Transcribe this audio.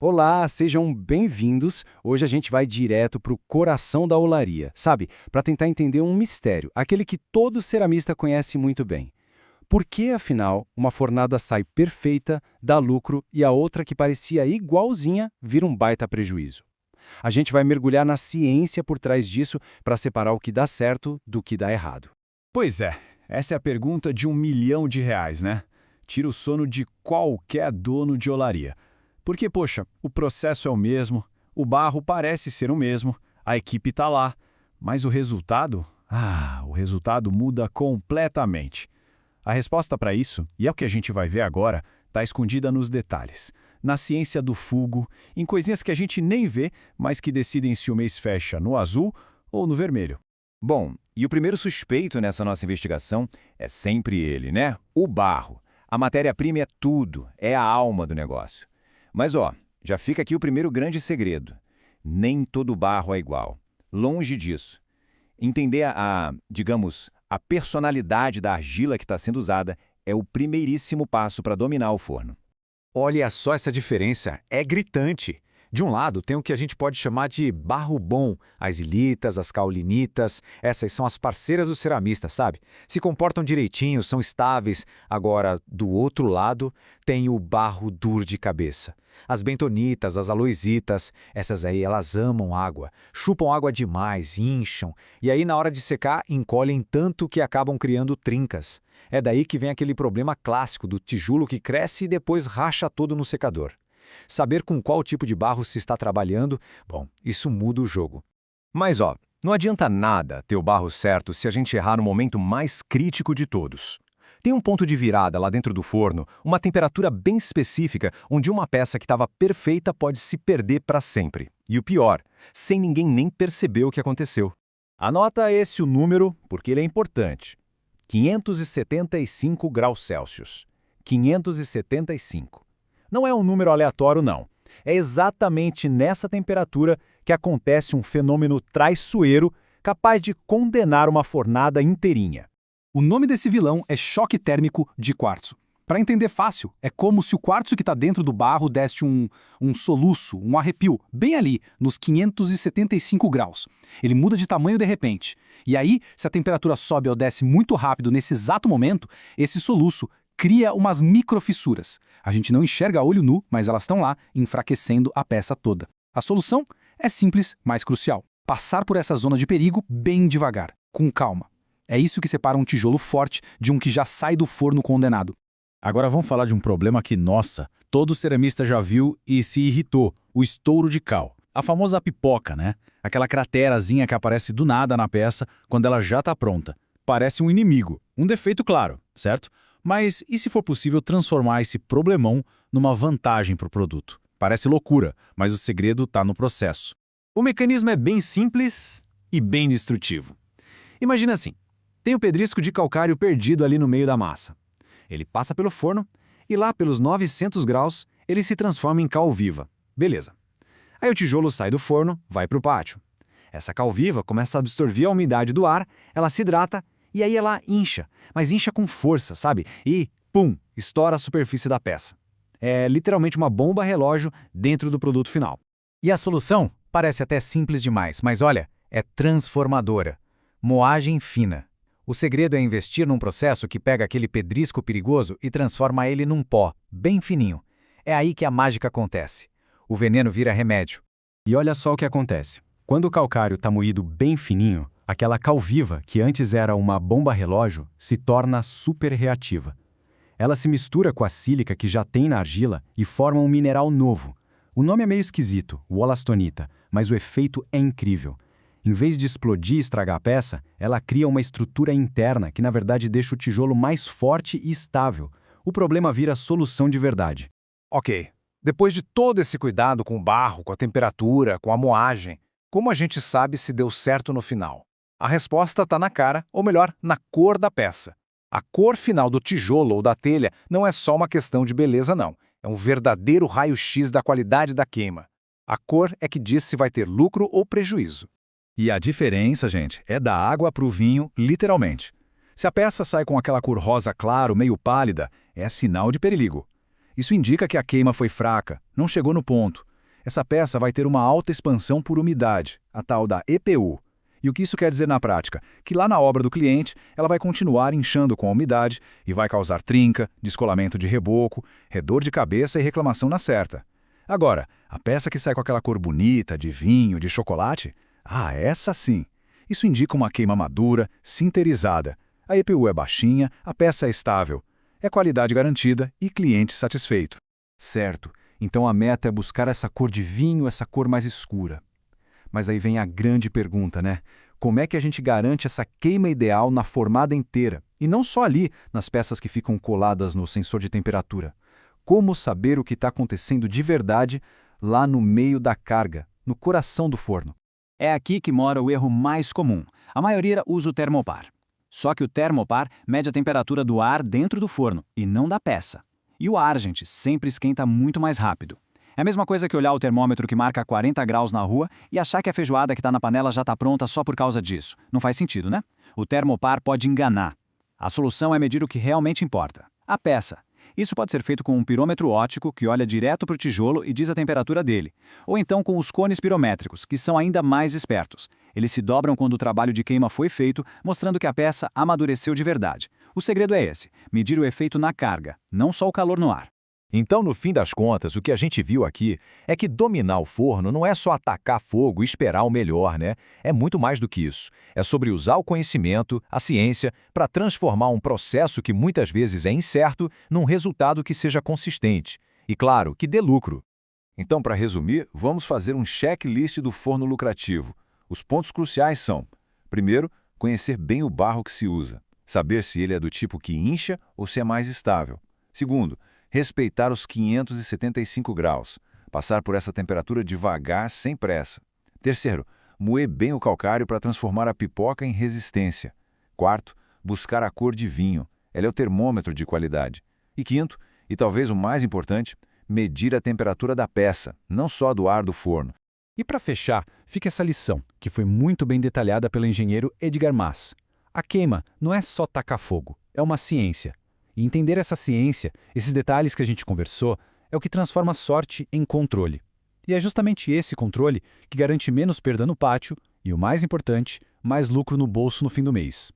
Olá, sejam bem-vindos. Hoje a gente vai direto para o coração da olaria, sabe? Para tentar entender um mistério, aquele que todo ceramista conhece muito bem. Por que, afinal, uma fornada sai perfeita, dá lucro e a outra que parecia igualzinha vira um baita prejuízo? A gente vai mergulhar na ciência por trás disso para separar o que dá certo do que dá errado. Pois é, essa é a pergunta de R$ 1 milhão, né? Tira o sono de qualquer dono de olaria. Porque, poxa, o processo é o mesmo, o barro parece ser o mesmo, a equipe está lá, mas o resultado? O resultado muda completamente. A resposta para isso, e é o que a gente vai ver agora, está escondida nos detalhes. Na ciência do fugo, em coisinhas que a gente nem vê, mas que decidem se o mês fecha no azul ou no vermelho. Bom, e o primeiro suspeito nessa nossa investigação é sempre ele, né? O barro. A matéria-prima é tudo, é a alma do negócio. Mas já fica aqui o primeiro grande segredo. Nem todo barro é igual. Longe disso. Entender digamos, a personalidade da argila que está sendo usada é o primeiríssimo passo para dominar o forno. Olha só essa diferença, é gritante. De um lado, tem o que a gente pode chamar de barro bom, as ilitas, as caolinitas, essas são as parceiras do ceramista, sabe? Se comportam direitinho, são estáveis. Agora, do outro lado, tem o barro duro de cabeça. As bentonitas, as aloisitas, essas aí elas amam água, chupam água demais, incham, e aí na hora de secar, encolhem tanto que acabam criando trincas. É daí que vem aquele problema clássico do tijolo que cresce e depois racha todo no secador. Saber com qual tipo de barro se está trabalhando, bom, isso muda o jogo. Mas não adianta nada ter o barro certo se a gente errar no momento mais crítico de todos. Tem um ponto de virada lá dentro do forno, uma temperatura bem específica, onde uma peça que estava perfeita pode se perder para sempre. E o pior, sem ninguém nem perceber o que aconteceu. Anota esse o número, porque ele é importante. 575 graus Celsius. 575. Não é um número aleatório, não. É exatamente nessa temperatura que acontece um fenômeno traiçoeiro capaz de condenar uma fornada inteirinha. O nome desse vilão é choque térmico de quartzo. Para entender fácil, é como se o quartzo que está dentro do barro desse um soluço, um arrepio, bem ali, nos 575 graus. Ele muda de tamanho de repente. E aí, se a temperatura sobe ou desce muito rápido nesse exato momento, esse soluço cria umas microfissuras. A gente não enxerga a olho nu, mas elas estão lá, enfraquecendo a peça toda. A solução é simples, mas crucial. Passar por essa zona de perigo bem devagar, com calma. É isso que separa um tijolo forte de um que já sai do forno condenado. Agora vamos falar de um problema que, nossa, todo ceramista já viu e se irritou, o estouro de cal. A famosa pipoca, né? Aquela craterazinha que aparece do nada na peça quando ela já está pronta. Parece um inimigo, um defeito claro, certo? Mas e se for possível transformar esse problemão numa vantagem para o produto? Parece loucura, mas o segredo está no processo. O mecanismo é bem simples e bem destrutivo. Imagina assim, tem o pedrisco de calcário perdido ali no meio da massa. Ele passa pelo forno e lá pelos 900 graus ele se transforma em cal viva. Beleza. Aí o tijolo sai do forno, vai para o pátio. Essa cal viva começa a absorver a umidade do ar, ela se hidrata e aí ela incha, mas incha com força, sabe? E, pum, estoura a superfície da peça. É literalmente uma bomba relógio dentro do produto final. E a solução? Parece até simples demais, mas olha, é transformadora. Moagem fina. O segredo é investir num processo que pega aquele pedrisco perigoso e transforma ele num pó, bem fininho. É aí que a mágica acontece. O veneno vira remédio. E olha só o que acontece. Quando o calcário está moído bem fininho, aquela cal viva, que antes era uma bomba relógio, se torna super reativa. Ela se mistura com a sílica que já tem na argila e forma um mineral novo. O nome é meio esquisito, wollastonita, mas o efeito é incrível. Em vez de explodir e estragar a peça, ela cria uma estrutura interna que na verdade deixa o tijolo mais forte e estável. O problema vira solução de verdade. Ok, depois de todo esse cuidado com o barro, com a temperatura, com a moagem, como a gente sabe se deu certo no final? A resposta está na cara, ou melhor, na cor da peça. A cor final do tijolo ou da telha não é só uma questão de beleza, não. É um verdadeiro raio-x da qualidade da queima. A cor é que diz se vai ter lucro ou prejuízo. E a diferença, gente, é da água para o vinho, literalmente. Se a peça sai com aquela cor rosa claro, meio pálida, é sinal de perigo. Isso indica que a queima foi fraca, não chegou no ponto. Essa peça vai ter uma alta expansão por umidade, a tal da EPU. E o que isso quer dizer na prática? Que lá na obra do cliente, ela vai continuar inchando com a umidade e vai causar trinca, descolamento de reboco, redor de cabeça e reclamação na certa. Agora, a peça que sai com aquela cor bonita, de vinho, de chocolate, essa sim. Isso indica uma queima madura, sinterizada. A EPU é baixinha, a peça é estável. É qualidade garantida e cliente satisfeito. Certo, então a meta é buscar essa cor de vinho, essa cor mais escura. Mas aí vem a grande pergunta, né? Como é que a gente garante essa queima ideal na formada inteira? E não só ali, nas peças que ficam coladas no sensor de temperatura. Como saber o que está acontecendo de verdade lá no meio da carga, no coração do forno? É aqui que mora o erro mais comum. A maioria usa o termopar. Só que o termopar mede a temperatura do ar dentro do forno, e não da peça. E o ar, gente, sempre esquenta muito mais rápido. É a mesma coisa que olhar o termômetro que marca 40 graus na rua e achar que a feijoada que está na panela já está pronta só por causa disso. Não faz sentido, né? O termopar pode enganar. A solução é medir o que realmente importa: a peça. Isso pode ser feito com um pirômetro óptico que olha direto para o tijolo e diz a temperatura dele. Ou então com os cones pirométricos, que são ainda mais espertos. Eles se dobram quando o trabalho de queima foi feito, mostrando que a peça amadureceu de verdade. O segredo é esse: medir o efeito na carga, não só o calor no ar. Então, no fim das contas, o que a gente viu aqui é que dominar o forno não é só atacar fogo e esperar o melhor, né? É muito mais do que isso. É sobre usar o conhecimento, a ciência, para transformar um processo que muitas vezes é incerto num resultado que seja consistente. E, claro, que dê lucro. Então, para resumir, vamos fazer um checklist do forno lucrativo. Os pontos cruciais são: primeiro, conhecer bem o barro que se usa. Saber se ele é do tipo que incha ou se é mais estável. Segundo, respeitar os 575 graus, passar por essa temperatura devagar, sem pressa. Terceiro, moer bem o calcário para transformar a pipoca em resistência. Quarto, buscar a cor de vinho, ela é o termômetro de qualidade. E quinto, e talvez o mais importante, medir a temperatura da peça, não só do ar do forno. E para fechar, fica essa lição, que foi muito bem detalhada pelo engenheiro Edgar Maass. A queima não é só tacar fogo, é uma ciência. E entender essa ciência, esses detalhes que a gente conversou, é o que transforma a sorte em controle. E é justamente esse controle que garante menos perda no pátio e, o mais importante, mais lucro no bolso no fim do mês.